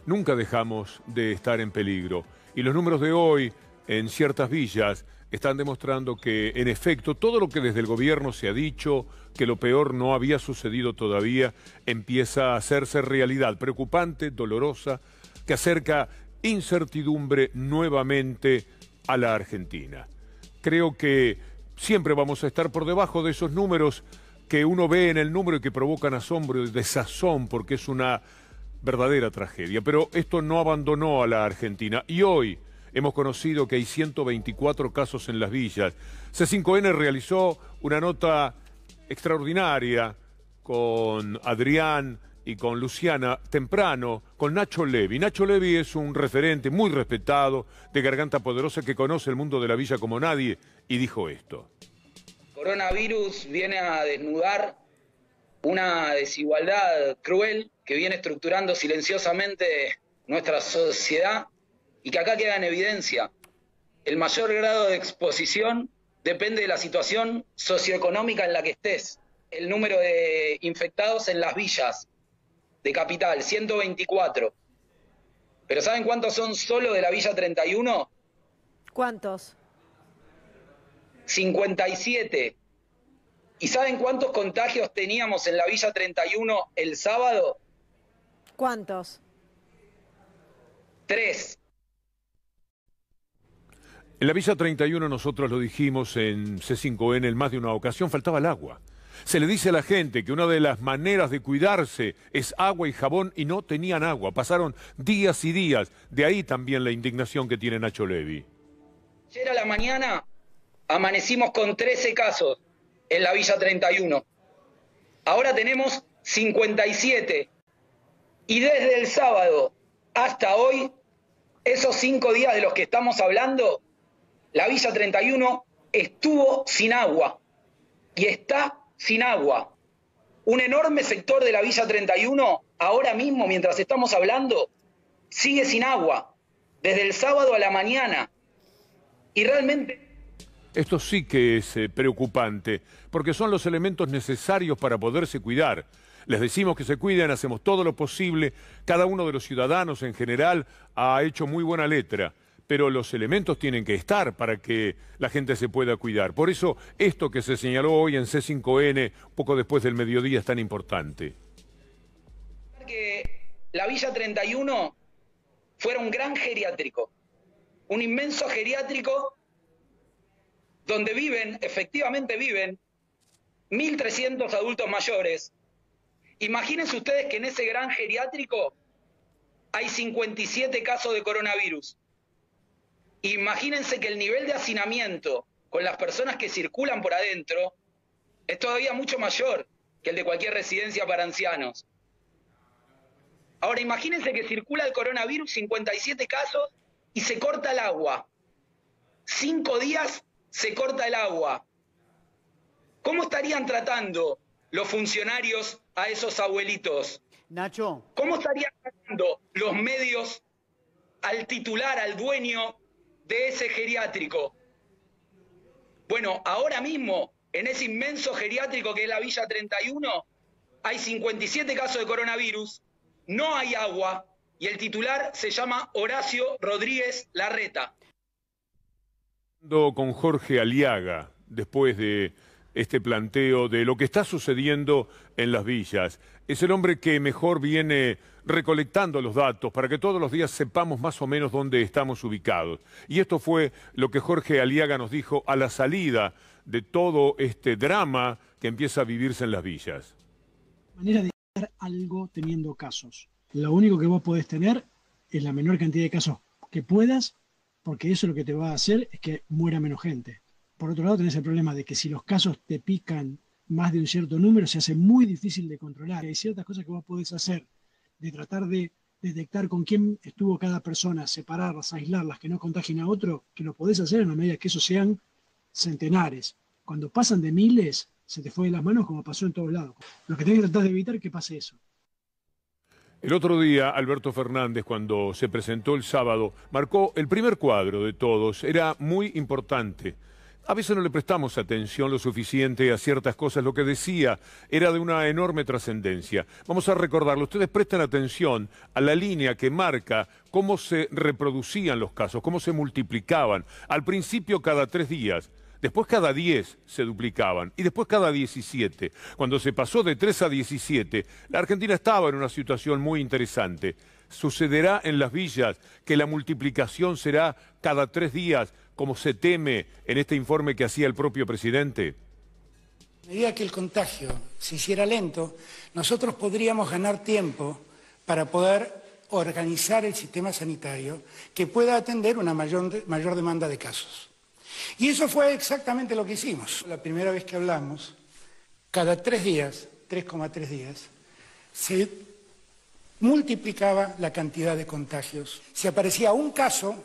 nunca dejamos de estar en peligro. Y los números de hoy en ciertas villas están demostrando que, en efecto, todo lo que desde el gobierno se ha dicho, que lo peor no había sucedido todavía, empieza a hacerse realidad preocupante, dolorosa, que acerca incertidumbre nuevamente a la Argentina. Creo que siempre vamos a estar por debajo de esos números que uno ve en el número y que provocan asombro y desazón porque es una verdadera tragedia. Pero esto no abandonó a la Argentina y hoy hemos conocido que hay 124 casos en las villas. C5N realizó una nota extraordinaria con Adrián y con Luciana temprano, con Nacho Levi. Nacho Levi es un referente muy respetado, de garganta poderosa, que conoce el mundo de la villa como nadie, y dijo esto. Coronavirus viene a desnudar una desigualdad cruel que viene estructurando silenciosamente nuestra sociedad y que acá queda en evidencia. El mayor grado de exposición depende de la situación socioeconómica en la que estés. El número de infectados en las villas de Capital, 124. ¿Pero saben cuántos son solo de la Villa 31? ¿Cuántos? 57. ¿Y saben cuántos contagios teníamos en la Villa 31 el sábado? ¿Cuántos? 3. En la Villa 31 nosotros lo dijimos en C5N en más de una ocasión, faltaba el agua. Se le dice a la gente que una de las maneras de cuidarse es agua y jabón y no tenían agua. Pasaron días y días. De ahí también la indignación que tiene Nacho Levi. Ayer a la mañana amanecimos con 13 casos en la Villa 31. Ahora tenemos 57. Y desde el sábado hasta hoy, esos 5 días de los que estamos hablando, la Villa 31 estuvo sin agua y está sin agua. Un enorme sector de la Villa 31, ahora mismo, mientras estamos hablando, sigue sin agua, desde el sábado a la mañana. Y realmente... Esto sí que es preocupante, porque son los elementos necesarios para poderse cuidar. Les decimos que se cuiden, hacemos todo lo posible. Cada uno de los ciudadanos en general ha hecho muy buena letra, pero los elementos tienen que estar para que la gente se pueda cuidar. Por eso, esto que se señaló hoy en C5N, poco después del mediodía, es tan importante. Que la Villa 31 fuera un gran geriátrico, un inmenso geriátrico donde viven, efectivamente viven, 1.300 adultos mayores. Imagínense ustedes que en ese gran geriátrico hay 57 casos de coronavirus. Imagínense que el nivel de hacinamiento con las personas que circulan por adentro es todavía mucho mayor que el de cualquier residencia para ancianos. Ahora imagínense que circula el coronavirus, 57 casos, y se corta el agua. 5 días se corta el agua. ¿Cómo estarían tratando los funcionarios a esos abuelitos? Nacho. ¿Cómo estarían tratando los medios al titular, al dueño de ese geriátrico? Bueno, ahora mismo, en ese inmenso geriátrico que es la Villa 31, hay 57 casos de coronavirus, no hay agua, y el titular se llama Horacio Rodríguez Larreta. Con Jorge Aliaga, después de este planteo de lo que está sucediendo en las villas. Es el hombre que mejor viene recolectando los datos para que todos los días sepamos más o menos dónde estamos ubicados. Y esto fue lo que Jorge Aliaga nos dijo a la salida de todo este drama que empieza a vivirse en las villas. Manera de hacer algo teniendo casos. Lo único que vos podés tener es la menor cantidad de casos que puedas, porque eso lo que te va a hacer es que muera menos gente. Por otro lado, tenés el problema de que si los casos te pican más de un cierto número, se hace muy difícil de controlar. Hay ciertas cosas que vos podés hacer, de tratar de detectar con quién estuvo cada persona, separarlas, aislarlas, que no contagien a otro, que lo podés hacer en la medida que esos sean centenares. Cuando pasan de miles, se te fue de las manos como pasó en todos lados. Lo que tenés que tratar de evitar es que pase eso. El otro día, Alberto Fernández, cuando se presentó el sábado, marcó el primer cuadro de todos. Era muy importante A veces no le prestamos atención lo suficiente a ciertas cosas. Lo que decía era de una enorme trascendencia. Vamos a recordarlo. Ustedes presten atención a la línea que marca cómo se reproducían los casos, cómo se multiplicaban. Al principio cada 3 días. Después cada 10 se duplicaban y después cada 17. Cuando se pasó de 3 a 17, la Argentina estaba en una situación muy interesante. ¿Sucederá en las villas que la multiplicación será cada 3 días, como se teme en este informe que hacía el propio presidente? A medida que el contagio se hiciera lento, nosotros podríamos ganar tiempo para poder organizar el sistema sanitario que pueda atender una mayor demanda de casos. Y eso fue exactamente lo que hicimos. La primera vez que hablamos, cada 3 días, 3,3 días, se multiplicaba la cantidad de contagios. Si aparecía un caso,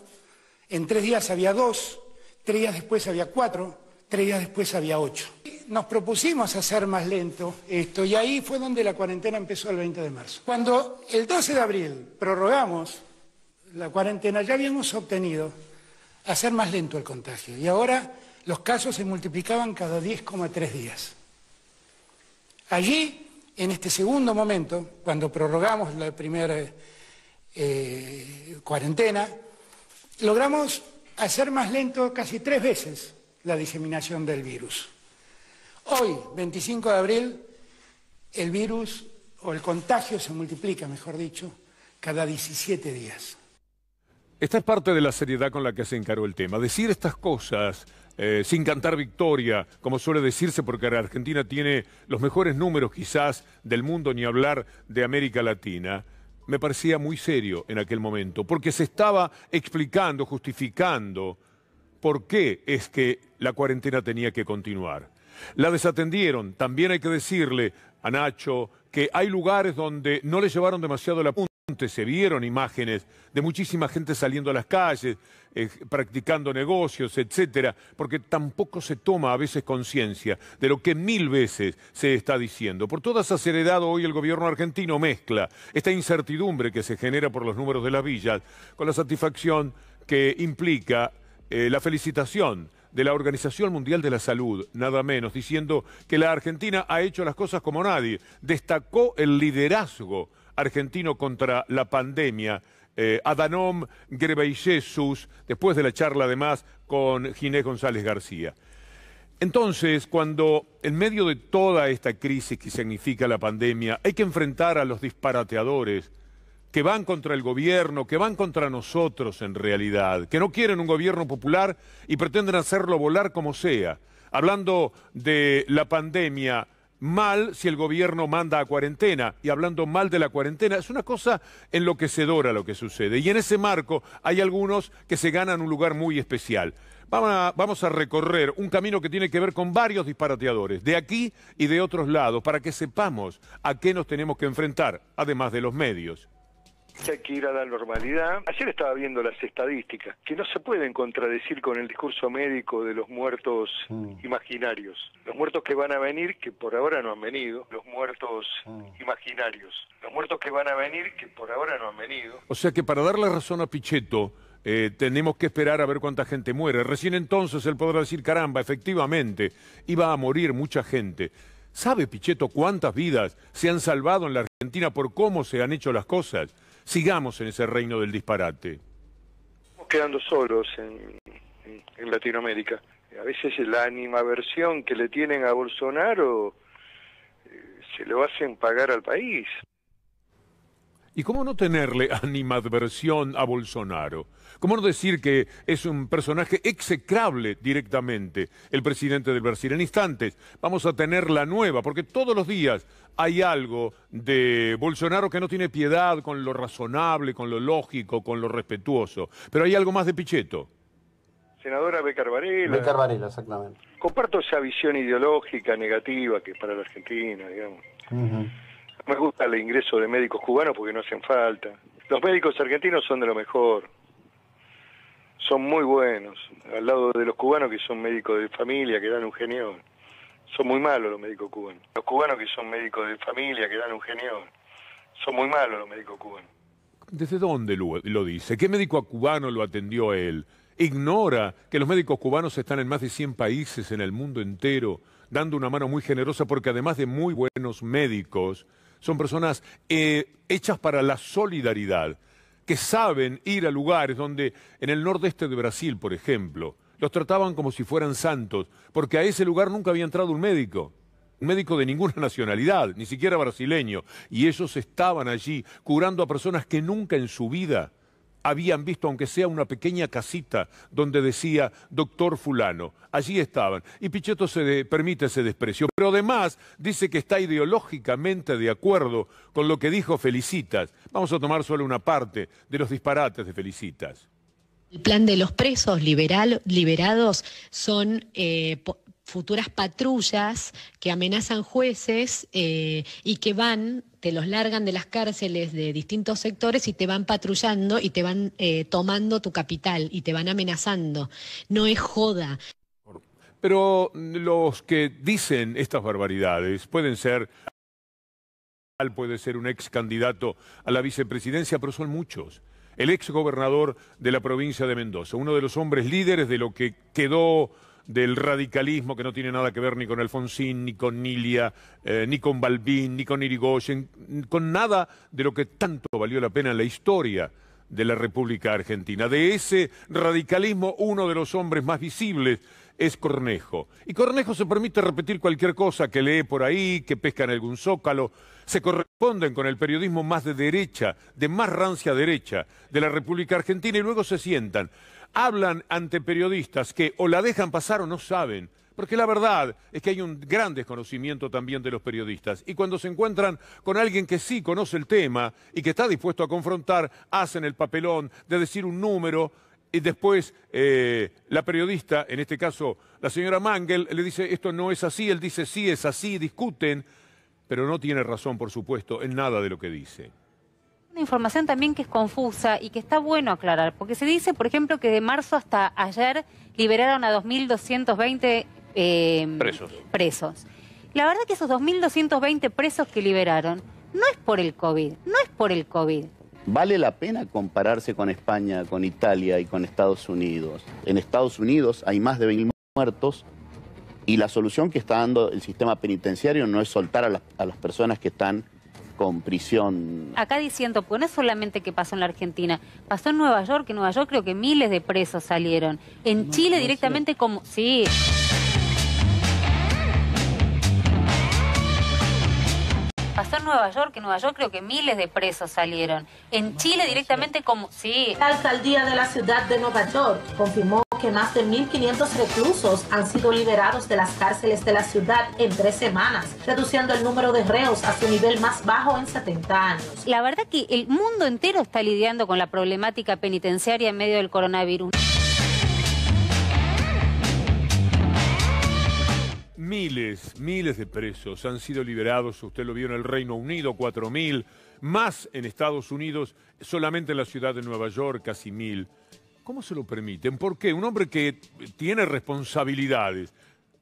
en 3 días había 2, 3 días después había 4, 3 días después había 8. Nos propusimos hacer más lento esto y ahí fue donde la cuarentena empezó el 20 de marzo. Cuando el 12 de abril prorrogamos la cuarentena, ya habíamos obtenido hacer más lento el contagio y ahora los casos se multiplicaban cada 10,3 días. Allí, en este segundo momento, cuando prorrogamos la primera cuarentena, logramos hacer más lento casi 3 veces la diseminación del virus. Hoy, 25 de abril, el virus, o el contagio se multiplica, mejor dicho, cada 17 días. Esta es parte de la seriedad con la que se encaró el tema. Decir estas cosas sin cantar victoria, como suele decirse, porque la Argentina tiene los mejores números quizás del mundo, ni hablar de América Latina, me parecía muy serio en aquel momento, porque se estaba explicando, justificando por qué es que la cuarentena tenía que continuar. La desatendieron. También hay que decirle a Nacho que hay lugares donde no le llevaron demasiado el apunte. Se vieron imágenes de muchísima gente saliendo a las calles, practicando negocios, etcétera, porque tampoco se toma a veces conciencia de lo que 1000 veces se está diciendo. Por toda esa seriedad, hoy el gobierno argentino mezcla esta incertidumbre que se genera por los números de las villas con la satisfacción que implica la felicitación de la Organización Mundial de la Salud, nada menos, diciendo que la Argentina ha hecho las cosas como nadie. Destacó el liderazgo argentino contra la pandemia, Adhanom Ghebreyesus, después de la charla además con Ginés González García. Entonces, cuando en medio de toda esta crisis que significa la pandemia, hay que enfrentar a los disparateadores que van contra el gobierno, que van contra nosotros en realidad, que no quieren un gobierno popular y pretenden hacerlo volar como sea, hablando de la pandemia mal si el gobierno manda a cuarentena, y hablando mal de la cuarentena, es una cosa enloquecedora lo que sucede. Y en ese marco hay algunos que se ganan un lugar muy especial. Vamos a recorrer un camino que tiene que ver con varios disparateadores, de aquí y de otros lados, para que sepamos a qué nos tenemos que enfrentar, además de los medios. Hay que ir a la normalidad. Ayer estaba viendo las estadísticas, que no se pueden contradecir con el discurso médico de los muertos imaginarios. Los muertos que van a venir, que por ahora no han venido. Los muertos imaginarios. Los muertos que van a venir, que por ahora no han venido. O sea que para darle razón a Pichetto, tenemos que esperar a ver cuánta gente muere. Recién entonces él podrá decir, caramba, efectivamente, iba a morir mucha gente. ¿Sabe Pichetto cuántas vidas se han salvado en la Argentina por cómo se han hecho las cosas? Sigamos en ese reino del disparate. Estamos quedando solos en Latinoamérica. A veces la animaversión que le tienen a Bolsonaro se lo hacen pagar al país. ¿Y cómo no tenerle animadversión a Bolsonaro? ¿Cómo no decir que es un personaje execrable directamente, el presidente del Brasil? En instantes vamos a tener la nueva, porque todos los días hay algo de Bolsonaro que no tiene piedad con lo razonable, con lo lógico, con lo respetuoso. Pero hay algo más de Pichetto. Senadora Bécar Varela. Bécar Varela, exactamente. Comparto esa visión ideológica negativa que es para la Argentina, digamos. Me gusta el ingreso de médicos cubanos porque no hacen falta. Los médicos argentinos son de lo mejor. Son muy buenos. Al lado de los cubanos que son médicos de familia, que dan un genión. Son muy malos los médicos cubanos. Los cubanos que son médicos de familia, que dan un genión. Son muy malos los médicos cubanos. ¿Desde dónde lo dice? ¿Qué médico cubano lo atendió a él? Ignora que los médicos cubanos están en más de 100 países en el mundo entero, dando una mano muy generosa porque además de muy buenos médicos, son personas hechas para la solidaridad, que saben ir a lugares donde, en el nordeste de Brasil, por ejemplo, los trataban como si fueran santos, porque a ese lugar nunca había entrado un médico de ninguna nacionalidad, ni siquiera brasileño, y ellos estaban allí curando a personas que nunca en su vida habían visto, aunque sea una pequeña casita donde decía doctor fulano. Allí estaban. Y Pichetto permite ese desprecio. Pero además dice que está ideológicamente de acuerdo con lo que dijo Felicitas. Vamos a tomar solo una parte de los disparates de Felicitas. El plan de los presos liberados son futuras patrullas que amenazan jueces y que te los largan de las cárceles de distintos sectores y te van patrullando y te van tomando tu capital y te van amenazando. No es joda. Pero los que dicen estas barbaridades puede ser un ex candidato a la vicepresidencia, pero son muchos. El ex gobernador de la provincia de Mendoza, uno de los hombres líderes de lo que quedó del radicalismo, que no tiene nada que ver ni con Alfonsín, ni con Nilia, ni con Balbín, ni con Irigoyen, con nada de lo que tanto valió la pena en la historia de la República Argentina. De ese radicalismo, uno de los hombres más visibles es Cornejo. Y Cornejo se permite repetir cualquier cosa que lee por ahí, que pesca en algún zócalo. Se corresponden con el periodismo más de derecha, de más rancia derecha de la República Argentina y luego se sientan. Hablan ante periodistas que o la dejan pasar o no saben. Porque la verdad es que hay un gran desconocimiento también de los periodistas. Y cuando se encuentran con alguien que sí conoce el tema y que está dispuesto a confrontar, hacen el papelón de decir un número. Y después la periodista, en este caso la señora Mangel, le dice esto no es así, él dice sí es así, discuten, pero no tiene razón, por supuesto, en nada de lo que dice. Una información también que es confusa y que está bueno aclarar, porque se dice, por ejemplo, que de marzo hasta ayer liberaron a 2.220 presos. La verdad que esos 2.220 presos que liberaron no es por el COVID, no es por el COVID. ¿Vale la pena compararse con España, con Italia y con Estados Unidos? En Estados Unidos hay más de 20.000 muertos y la solución que está dando el sistema penitenciario no es soltar a las personas que están con prisión. Acá diciendo, porque no es solamente que pasó en la Argentina, pasó en Nueva York, que en Nueva York creo que miles de presos salieron. En Chile directamente como... Sí. Pasó en Nueva York, que en Nueva York creo que miles de presos salieron. En Chile directamente como... Sí. La alcaldía de la ciudad de Nueva York confirmó que más de 1.500 reclusos han sido liberados de las cárceles de la ciudad en 3 semanas, reduciendo el número de reos a su nivel más bajo en 70 años. La verdad que el mundo entero está lidiando con la problemática penitenciaria en medio del coronavirus. Miles de presos han sido liberados, usted lo vio en el Reino Unido, 4.000, más en Estados Unidos, solamente en la ciudad de Nueva York, casi 1.000. ¿Cómo se lo permiten? ¿Por qué? Un hombre que tiene responsabilidades,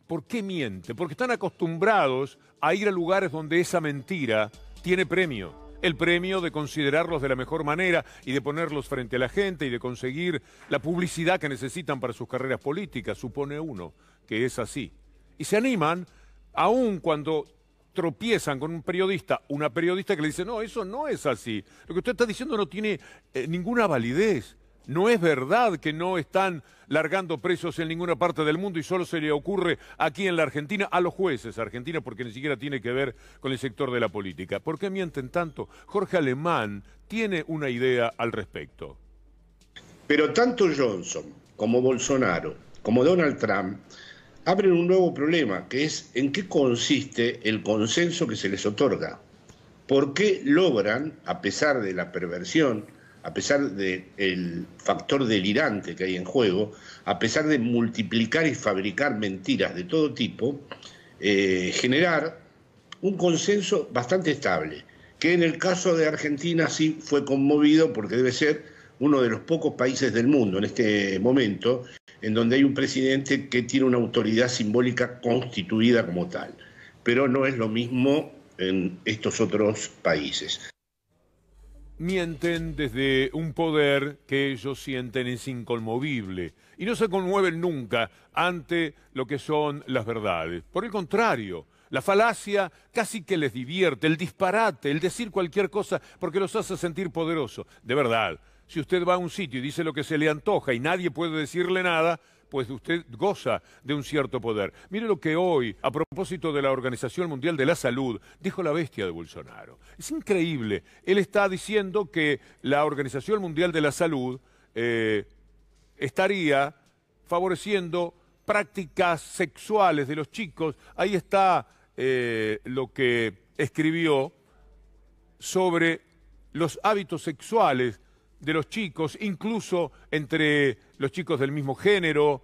¿por qué miente? Porque están acostumbrados a ir a lugares donde esa mentira tiene premio. El premio de considerarlos de la mejor manera y de ponerlos frente a la gente y de conseguir la publicidad que necesitan para sus carreras políticas, supone uno que es así. Y se animan, aun cuando tropiezan con un periodista, una periodista que le dice, no, eso no es así. Lo que usted está diciendo no tiene ninguna validez. No es verdad que no están largando presos en ninguna parte del mundo y solo se le ocurre aquí en la Argentina a los jueces argentinos porque ni siquiera tiene que ver con el sector de la política. ¿Por qué mienten tanto? Jorge Alemán tiene una idea al respecto. Pero tanto Johnson como Bolsonaro como Donald Trump abren un nuevo problema, que es en qué consiste el consenso que se les otorga. ¿Por qué logran, a pesar de la perversión, a pesar del factor delirante que hay en juego, a pesar de multiplicar y fabricar mentiras de todo tipo, generar un consenso bastante estable, que en el caso de Argentina sí fue conmovido porque debe ser uno de los pocos países del mundo en este momento en donde hay un presidente que tiene una autoridad simbólica constituida como tal. Pero no es lo mismo en estos otros países. mienten desde un poder que ellos sienten es inconmovible y no se conmueven nunca ante lo que son las verdades. Por el contrario, la falacia casi que les divierte, el disparate, el decir cualquier cosa porque los hace sentir poderosos. De verdad, si usted va a un sitio y dice lo que se le antoja y nadie puede decirle nada, pues usted goza de un cierto poder. Mire lo que hoy, a propósito de la Organización Mundial de la Salud, dijo la bestia de Bolsonaro. Es increíble. Él está diciendo que la Organización Mundial de la Salud estaría favoreciendo prácticas sexuales de los chicos. Ahí está lo que escribió sobre los hábitos sexuales de los chicos, incluso entre los chicos del mismo género.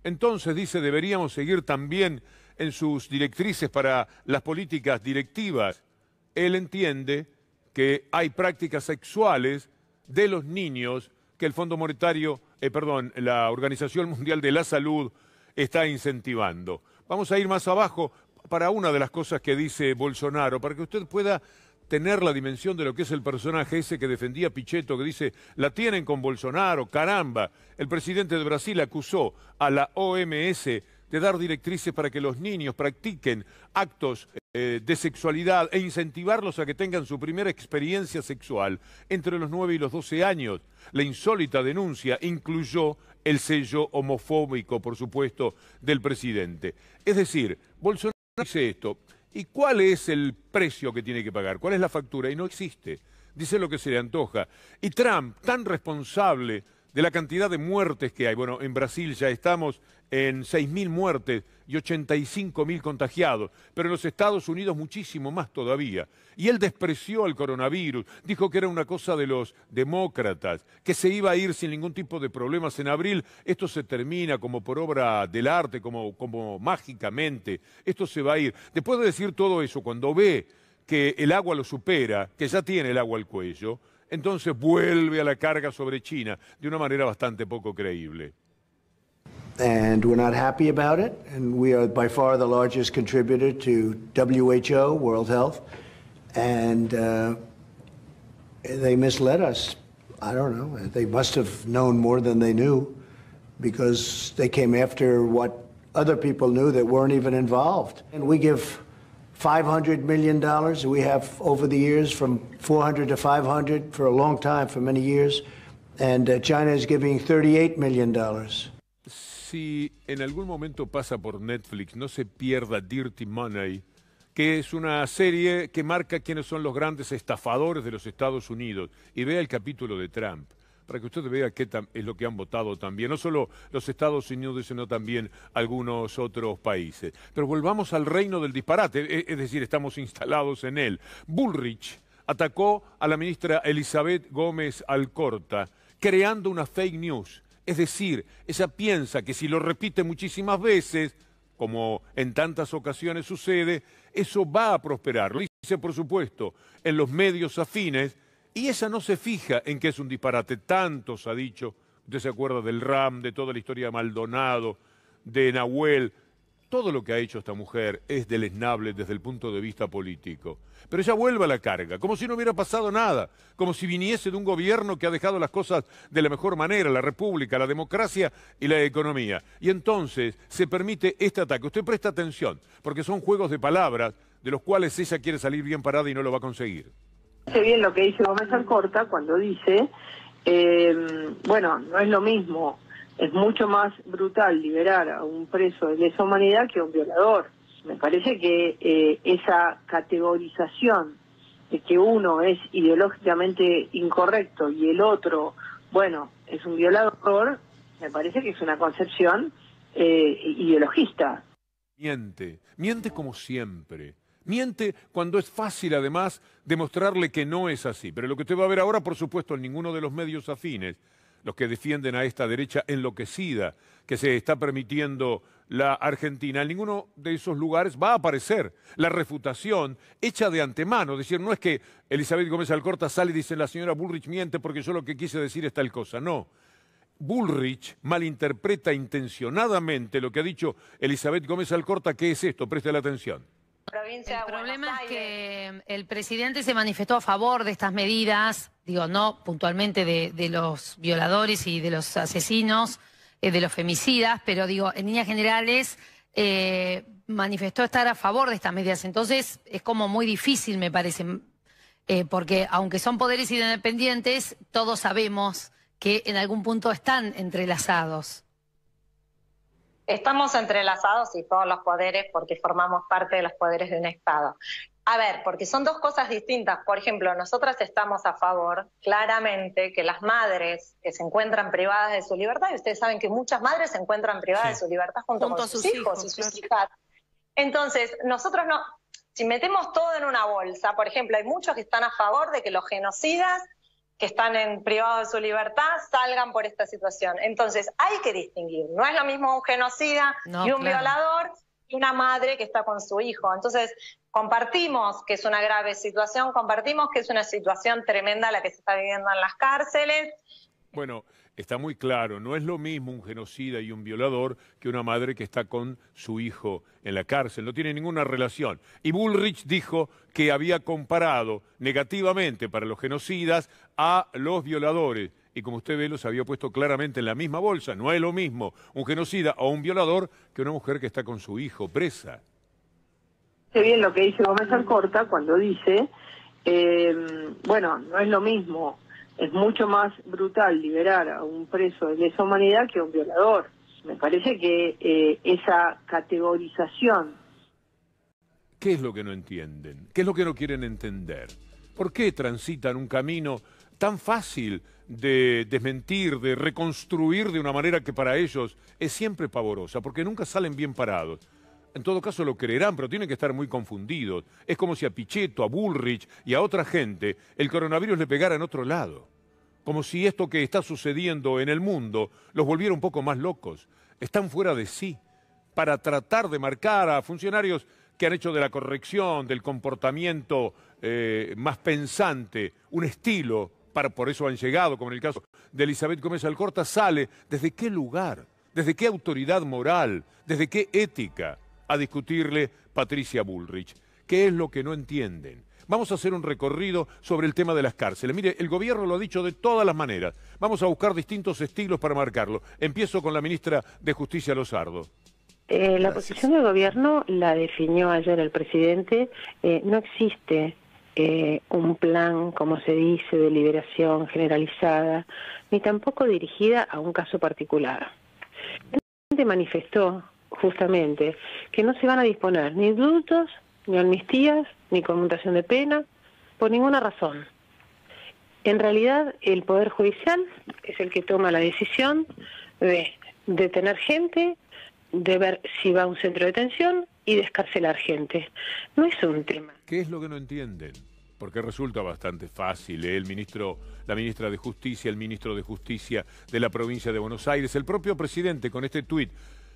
Entonces, dice, deberíamos seguir también en sus directrices para las políticas directivas. Él entiende que hay prácticas sexuales de los niños que el Fondo Monetario, la Organización Mundial de la Salud está incentivando. Vamos a ir más abajo para una de las cosas que dice Bolsonaro, para que usted pueda tener la dimensión de lo que es el personaje ese que defendía Pichetto, que dice, la tienen con Bolsonaro, caramba. El presidente de Brasil acusó a la OMS de dar directrices para que los niños practiquen actos de sexualidad e incentivarlos a que tengan su primera experiencia sexual entre los 9 y los 12 años. La insólita denuncia incluyó el sello homofóbico, por supuesto, del presidente. Es decir, Bolsonaro dice esto. ¿Y cuál es el precio que tiene que pagar? ¿Cuál es la factura? Y no existe. Dice lo que se le antoja. Y Trump, tan responsable de la cantidad de muertes que hay. Bueno, en Brasil ya estamos en 6.000 muertes y 85.000 contagiados, pero en los Estados Unidos muchísimo más todavía. Y él despreció el coronavirus, dijo que era una cosa de los demócratas, que se iba a ir sin ningún tipo de problemas en abril. Esto se termina como por obra del arte, como mágicamente. Esto se va a ir. Después de decir todo eso, cuando ve que el agua lo supera, que ya tiene el agua al cuello, entonces vuelve a la carga sobre China de una manera bastante poco creíble. And we're not happy about it, and we are by far the largest contributor to WHO, World Health, and they misled us. I don't know, they must have known more than they knew, because they came after what other people knew that weren't even involved. And we give $500 million. We have, over the years, from 400 to 500 for a long time, for many years. And China is giving $38 million. Si en algún momento pasa por Netflix, no se pierda Dirty Money, que es una serie que marca quiénes son los grandes estafadores de los Estados Unidos. Y vea el capítulo de Trump, para que usted vea qué es lo que han votado también, no solo los Estados Unidos, sino también algunos otros países. Pero volvamos al reino del disparate, es decir, estamos instalados en él. Bullrich atacó a la ministra Elizabeth Gómez Alcorta, creando una fake news. Es decir, ella piensa que si lo repite muchísimas veces, como en tantas ocasiones sucede, eso va a prosperar. Lo dice, por supuesto, en los medios afines, y ella no se fija en que es un disparate. Tantos ha dicho, usted se acuerda del RAM, de toda la historia de Maldonado, de Nahuel. Todo lo que ha hecho esta mujer es deleznable desde el punto de vista político. Pero ella vuelve a la carga, como si no hubiera pasado nada, como si viniese de un gobierno que ha dejado las cosas de la mejor manera, la república, la democracia y la economía. Y entonces se permite este ataque. Usted presta atención, porque son juegos de palabras de los cuales ella quiere salir bien parada y no lo va a conseguir. Sé bien lo que dice Gómez Alcorta cuando dice, bueno, no es lo mismo, es mucho más brutal liberar a un preso de lesa humanidad que a un violador. Me parece que esa categorización de que uno es ideológicamente incorrecto y el otro, bueno, es un violador, me parece que es una concepción ideologista. Miente como siempre. Miente cuando es fácil, además, demostrarle que no es así. Pero lo que usted va a ver ahora, por supuesto, en ninguno de los medios afines, los que defienden a esta derecha enloquecida que se está permitiendo la Argentina, en ninguno de esos lugares va a aparecer la refutación hecha de antemano. Es decir, no es que Elizabeth Gómez Alcorta sale y dice la señora Bullrich miente porque yo lo que quise decir es tal cosa. No. Bullrich malinterpreta intencionadamente lo que ha dicho Elizabeth Gómez Alcorta. ¿Qué es esto? Preste la atención. provincia El problema es que el presidente se manifestó a favor de estas medidas, digo, no puntualmente de los violadores y de los asesinos, de los femicidas, pero digo, en líneas generales manifestó estar a favor de estas medidas. Entonces es como muy difícil, me parece, porque aunque son poderes independientes, todos sabemos que en algún punto están entrelazados. Estamos entrelazados y todos los poderes porque formamos parte de los poderes de un Estado. A ver, porque son dos cosas distintas. Por ejemplo, nosotras estamos a favor, claramente, que las madres que se encuentran privadas de su libertad, y ustedes saben que muchas madres se encuentran privadas de su libertad junto con sus hijos y sus hijas. Entonces, nosotros no, si metemos todo en una bolsa, por ejemplo, hay muchos que están a favor de que los genocidas que están privados de su libertad salgan por esta situación. Entonces, hay que distinguir. No es lo mismo un genocida y un violador y una madre que está con su hijo. Entonces, compartimos que es una grave situación, compartimos que es una situación tremenda la que se está viviendo en las cárceles. Bueno, está muy claro, no es lo mismo un genocida y un violador que una madre que está con su hijo en la cárcel, no tiene ninguna relación. Y Bullrich dijo que había comparado negativamente para los genocidas a los violadores. Y como usted ve, los había puesto claramente en la misma bolsa. No es lo mismo un genocida o un violador que una mujer que está con su hijo presa. Sé bien lo que dice Gómez Alcorta cuando dice, bueno, no es lo mismo, es mucho más brutal liberar a un preso de lesa humanidad que a un violador. Me parece que esa categorización... ¿Qué es lo que no entienden? ¿Qué es lo que no quieren entender? ¿Por qué transitan un camino tan fácil de desmentir, de reconstruir de una manera que para ellos es siempre pavorosa? Porque nunca salen bien parados. En todo caso lo creerán, pero tienen que estar muy confundidos. Es como si a Pichetto, a Bullrich y a otra gente el coronavirus le pegara en otro lado. Como si esto que está sucediendo en el mundo los volviera un poco más locos. Están fuera de sí para tratar de marcar a funcionarios que han hecho de la corrección, del comportamiento más pensante, un estilo, por eso han llegado, como en el caso de Elizabeth Gómez Alcorta, sale desde qué lugar, desde qué autoridad moral, desde qué ética a discutirle Patricia Bullrich. ¿Qué es lo que no entienden? Vamos a hacer un recorrido sobre el tema de las cárceles. Mire, el gobierno lo ha dicho de todas las maneras. Vamos a buscar distintos estilos para marcarlo. Empiezo con la ministra de Justicia, Lozardo. La posición del gobierno la definió ayer el presidente. No existe un plan, como se dice, de liberación generalizada, ni tampoco dirigida a un caso particular. El presidente manifestó justamente que no se van a disponer ni indultos, ni amnistías, ni conmutación de pena, por ninguna razón. En realidad, el Poder Judicial es el que toma la decisión de detener gente, de ver si va a un centro de detención y de excarcelar gente. No es un tema. ¿Qué es lo que no entienden? Porque resulta bastante fácil, la ministra de Justicia, el ministro de Justicia de la provincia de Buenos Aires, el propio presidente con este tuit.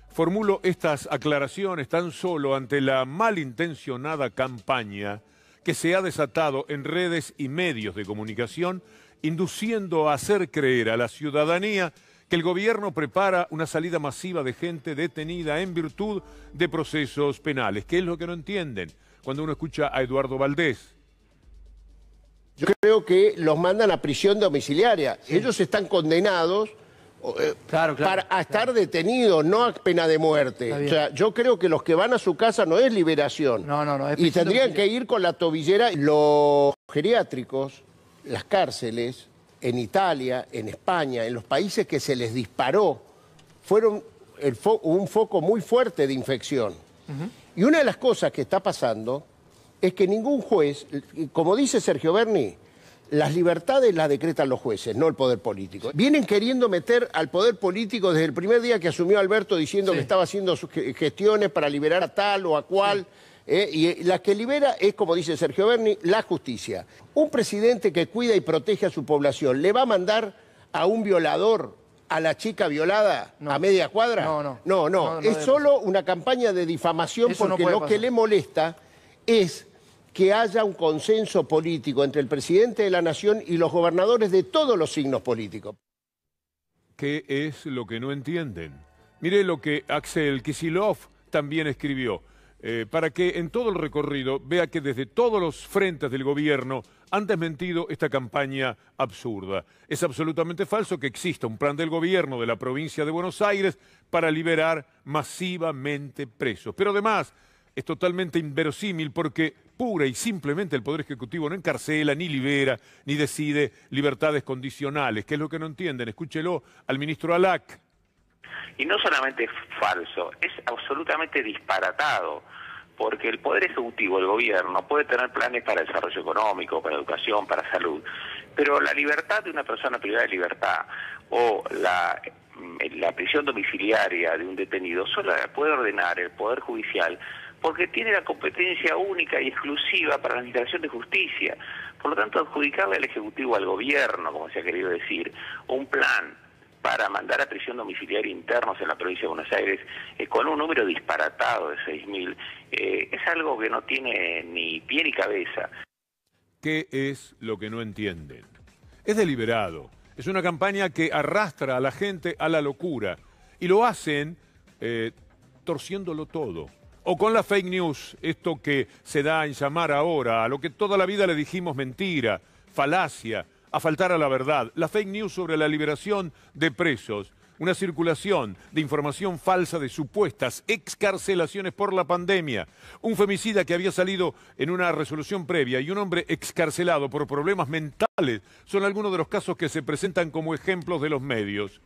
Formulo estas aclaraciones tan solo ante la malintencionada campaña que se ha desatado en redes y medios de comunicación, induciendo a hacer creer a la ciudadanía que el gobierno prepara una salida masiva de gente detenida en virtud de procesos penales. ¿Qué es lo que no entienden cuando uno escucha a Eduardo Valdés? Yo creo que los mandan a prisión domiciliaria. Sí. Ellos están condenados a estar detenidos, no a pena de muerte. O sea, yo creo que los que van a su casa no es liberación. No, es y tendrían que ir con la tobillera. Los geriátricos, las cárceles, en Italia, en España, en los países que se les disparó, fueron un foco muy fuerte de infección. Y una de las cosas que está pasando es que ningún juez, como dice Sergio Berni, las libertades las decretan los jueces, no el poder político. Vienen queriendo meter al poder político desde el primer día que asumió Alberto diciendo que estaba haciendo sus gestiones para liberar a tal o a cual. Y la que libera es, como dice Sergio Berni, la justicia. Un presidente que cuida y protege a su población, ¿le va a mandar a un violador, a la chica violada, a media cuadra? No, es solo una campaña de difamación porque lo que le molesta es que haya un consenso político entre el presidente de la Nación y los gobernadores de todos los signos políticos. ¿Qué es lo que no entienden? Mire lo que Axel Kicillof también escribió. para que en todo el recorrido vea que desde todos los frentes del gobierno han desmentido esta campaña absurda. Es absolutamente falso que exista un plan del gobierno de la provincia de Buenos Aires para liberar masivamente presos. Pero además es totalmente inverosímil porque pura y simplemente el Poder Ejecutivo no encarcela, ni libera, ni decide libertades condicionales, que es lo que no entienden. Escúchelo al ministro Alac. Y no solamente es falso, es absolutamente disparatado, porque el Poder Ejecutivo, el gobierno, puede tener planes para desarrollo económico, para educación, para salud, pero la libertad de una persona privada de libertad o la prisión domiciliaria de un detenido solo la puede ordenar el Poder Judicial, porque tiene la competencia única y exclusiva para la administración de justicia. Por lo tanto, adjudicarle al Ejecutivo, al gobierno, como se ha querido decir, un plan para mandar a prisión domiciliaria internos en la provincia de Buenos Aires con un número disparatado de 6.000, es algo que no tiene ni pie ni cabeza. ¿Qué es lo que no entienden? Es deliberado, es una campaña que arrastra a la gente a la locura y lo hacen torciéndolo todo. O con la fake news, esto que se da en llamar ahora, a lo que toda la vida le dijimos mentira, falacia, a faltar a la verdad, la fake news sobre la liberación de presos, una circulación de información falsa de supuestas excarcelaciones por la pandemia, un femicida que había salido en una resolución previa y un hombre excarcelado por problemas mentales son algunos de los casos que se presentan como ejemplos de los medios.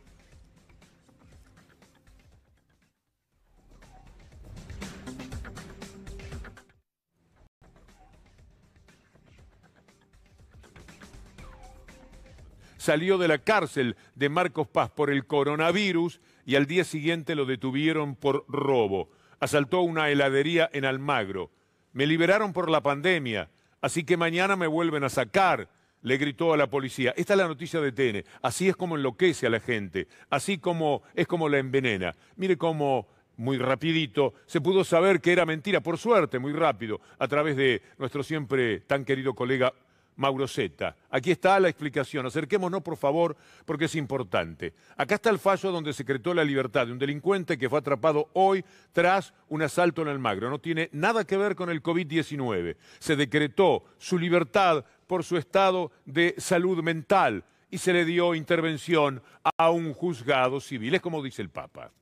Salió de la cárcel de Marcos Paz por el coronavirus y al día siguiente lo detuvieron por robo. Asaltó una heladería en Almagro. Me liberaron por la pandemia, así que mañana me vuelven a sacar, le gritó a la policía. Esta es la noticia de TN. Así es como enloquece a la gente, así como es como la envenena. Mire cómo muy rapidito se pudo saber que era mentira, por suerte, muy rápido, a través de nuestro siempre tan querido colega Mauro Zeta. Aquí está la explicación. Acerquémonos, por favor, porque es importante. Acá está el fallo donde se decretó la libertad de un delincuente que fue atrapado hoy tras un asalto en Almagro. No tiene nada que ver con el COVID-19. Se decretó su libertad por su estado de salud mental y se le dio intervención a un juzgado civil. Es como dice el Papa.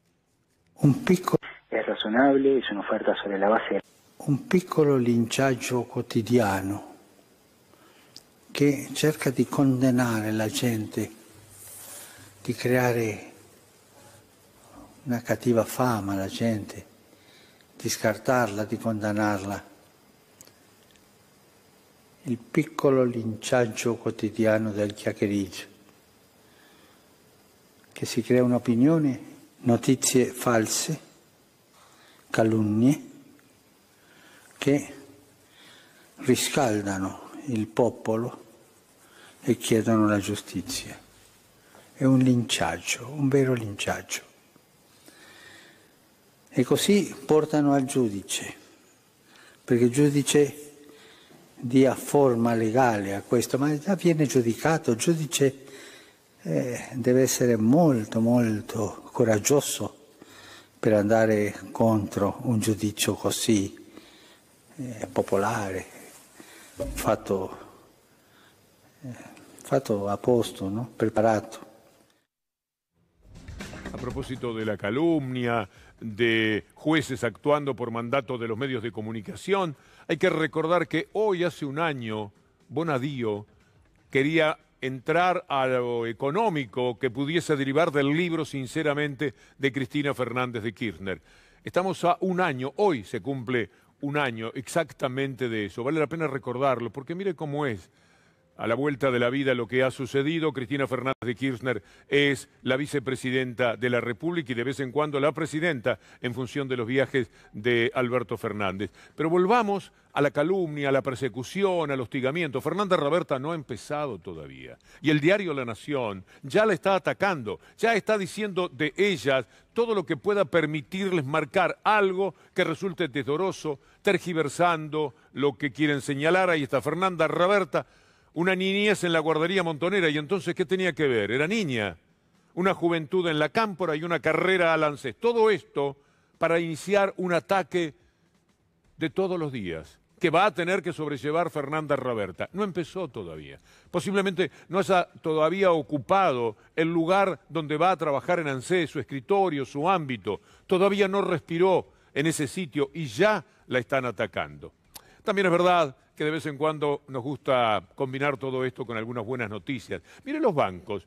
Un piccolo è razonabile, è un'offerta sobre la base. Un piccolo linciaggio quotidiano che cerca di condannare la gente, di creare una cattiva fama alla gente, di scartarla, di condannarla. Il piccolo linciaggio quotidiano del chiacchiericcio, che si crea un'opinione, notizie false, calunnie, che riscaldano il popolo e chiedono la giustizia. È un linciaggio, un vero linciaggio. E così portano al giudice, perché il giudice dia forma legale a questo, ma già viene giudicato. Il giudice deve essere molto, molto coraggioso per andare contro un giudizio così popolare, fatto a posto, ¿no? Preparato. A propósito de la calumnia, de jueces actuando por mandato de los medios de comunicación, hay que recordar que hoy, hace un año, Bonadío quería entrar a lo económico que pudiese derivar del libro, sinceramente, de Cristina Fernández de Kirchner. Estamos a un año, hoy se cumple un año exactamente de eso. Vale la pena recordarlo, porque mire cómo es. A la vuelta de la vida lo que ha sucedido, Cristina Fernández de Kirchner es la vicepresidenta de la República y de vez en cuando la presidenta en función de los viajes de Alberto Fernández. Pero volvamos a la calumnia, a la persecución, al hostigamiento. Fernanda Raberta no ha empezado todavía. Y el diario La Nación ya la está atacando, ya está diciendo de ellas todo lo que pueda permitirles marcar algo que resulte tesoroso, tergiversando lo que quieren señalar. Ahí está Fernanda Raberta. Una niñez en la guardería Montonera, y entonces, ¿qué tenía que ver? Era niña. Una juventud en la Cámpora y una carrera a Lancés. Todo esto para iniciar un ataque de todos los días que va a tener que sobrellevar Fernanda Raberta. No empezó todavía. Posiblemente no haya todavía ocupado el lugar donde va a trabajar en ANSES, su escritorio, su ámbito. Todavía no respiró en ese sitio y ya la están atacando. También es verdad que de vez en cuando nos gusta combinar todo esto con algunas buenas noticias. Miren los bancos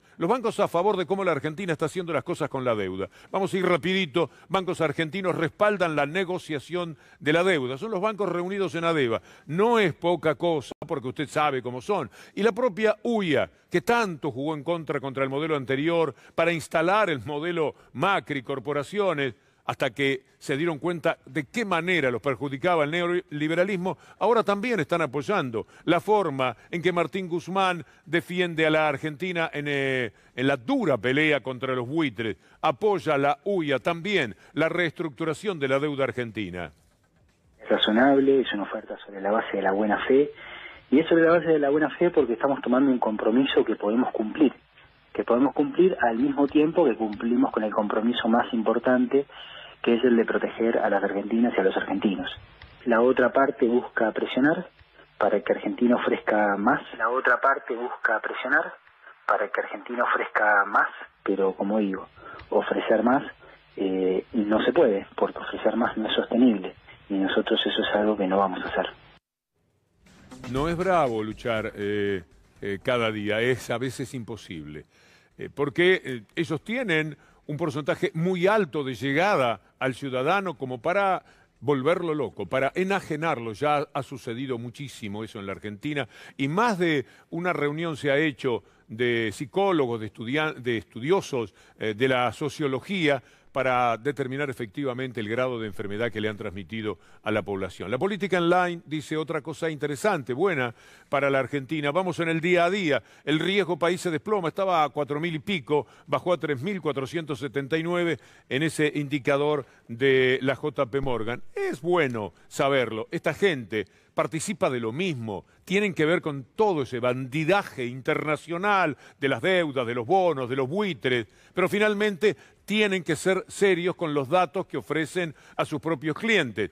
a favor de cómo la Argentina está haciendo las cosas con la deuda. Vamos a ir rapidito, bancos argentinos respaldan la negociación de la deuda. Son los bancos reunidos en ADEVA. No es poca cosa, porque usted sabe cómo son. Y la propia UIA, que tanto jugó en contra el modelo anterior para instalar el modelo Macri, corporaciones, hasta que se dieron cuenta de qué manera los perjudicaba el neoliberalismo, ahora también están apoyando la forma en que Martín Guzmán defiende a la Argentina en la dura pelea contra los buitres. Apoya la UIA también, la reestructuración de la deuda argentina. Es razonable, es una oferta sobre la base de la buena fe, y es sobre la base de la buena fe porque estamos tomando un compromiso que podemos cumplir al mismo tiempo que cumplimos con el compromiso más importante, que es el de proteger a las argentinas y a los argentinos. La otra parte busca presionar para que Argentina ofrezca más. Pero como digo, ofrecer más no se puede, porque ofrecer más no es sostenible, y nosotros eso es algo que no vamos a hacer. No es bravo luchar cada día, es a veces imposible, porque ellos tienen un porcentaje muy alto de llegada al ciudadano como para volverlo loco, para enajenarlo. Ya ha sucedido muchísimo eso en la Argentina y más de una reunión se ha hecho de psicólogos, de estudiosos de la sociología para determinar efectivamente el grado de enfermedad que le han transmitido a la población. La política online dice otra cosa interesante, buena para la Argentina. Vamos en el día a día. El riesgo país se desploma, estaba a 4.000 y pico, bajó a 3.479 en ese indicador de la JP Morgan. Es bueno saberlo. Esta gente participa de lo mismo, tienen que ver con todo ese bandidaje internacional de las deudas, de los bonos, de los buitres, pero finalmente tienen que ser serios con los datos que ofrecen a sus propios clientes.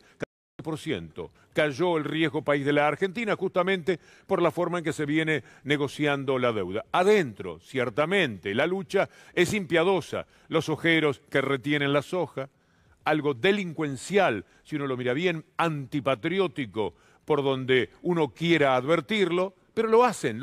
14% cayó el riesgo país de la Argentina justamente por la forma en que se viene negociando la deuda. Adentro, ciertamente, la lucha es impiadosa. Los ojeros que retienen la soja, algo delincuencial, si uno lo mira bien, antipatriótico, por donde uno quiera advertirlo, pero lo hacen.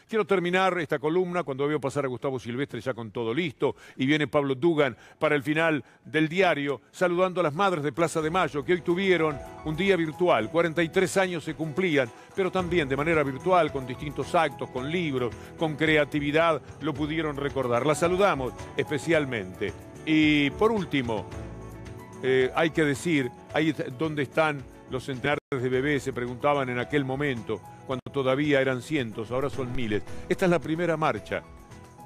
Quiero terminar esta columna cuando veo pasar a Gustavo Silvestre ya con todo listo y viene Pablo Dugan para el final del diario, saludando a las madres de Plaza de Mayo que hoy tuvieron un día virtual. 43 años se cumplían, pero también de manera virtual, con distintos actos, con libros, con creatividad, lo pudieron recordar. La saludamos especialmente. Y por último, hay que decir, ahí donde están los centenares de bebés, se preguntaban en aquel momento, cuando todavía eran cientos, ahora son miles. Esta es la primera marcha.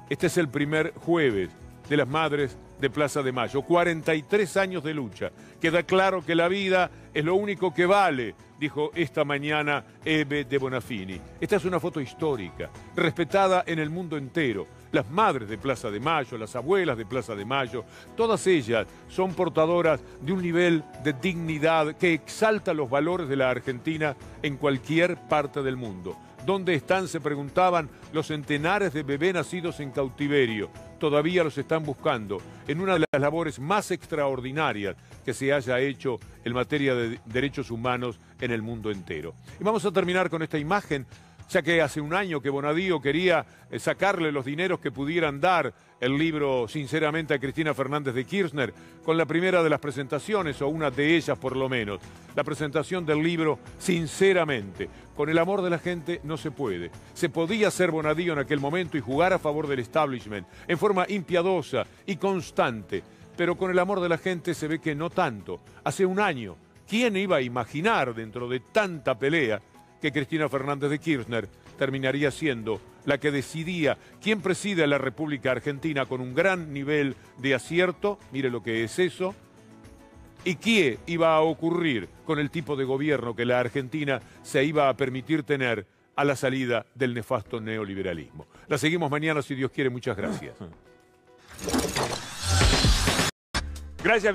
Este es el primer jueves de las madres de Plaza de Mayo. 43 años de lucha. Queda claro que la vida es lo único que vale, dijo esta mañana Ebe de Bonafini. Esta es una foto histórica, respetada en el mundo entero. Las madres de Plaza de Mayo, las abuelas de Plaza de Mayo, todas ellas son portadoras de un nivel de dignidad que exalta los valores de la Argentina en cualquier parte del mundo. ¿Dónde están, se preguntaban, los centenares de bebés nacidos en cautiverio? Todavía los están buscando en una de las labores más extraordinarias que se haya hecho en materia de derechos humanos en el mundo entero. Y vamos a terminar con esta imagen, ya que hace un año que Bonadío quería sacarle los dineros que pudieran dar el libro Sinceramente a Cristina Fernández de Kirchner, con la primera de las presentaciones, o una de ellas por lo menos, la presentación del libro Sinceramente. Con el amor de la gente no se puede. Se podía ser Bonadío en aquel momento y jugar a favor del establishment, en forma impiadosa y constante, pero con el amor de la gente se ve que no tanto. Hace un año, ¿quién iba a imaginar dentro de tanta pelea que Cristina Fernández de Kirchner terminaría siendo la que decidía quién preside la República Argentina con un gran nivel de acierto? Mire lo que es eso. ¿Y qué iba a ocurrir con el tipo de gobierno que la Argentina se iba a permitir tener a la salida del nefasto neoliberalismo? La seguimos mañana, si Dios quiere. Muchas gracias. Gracias.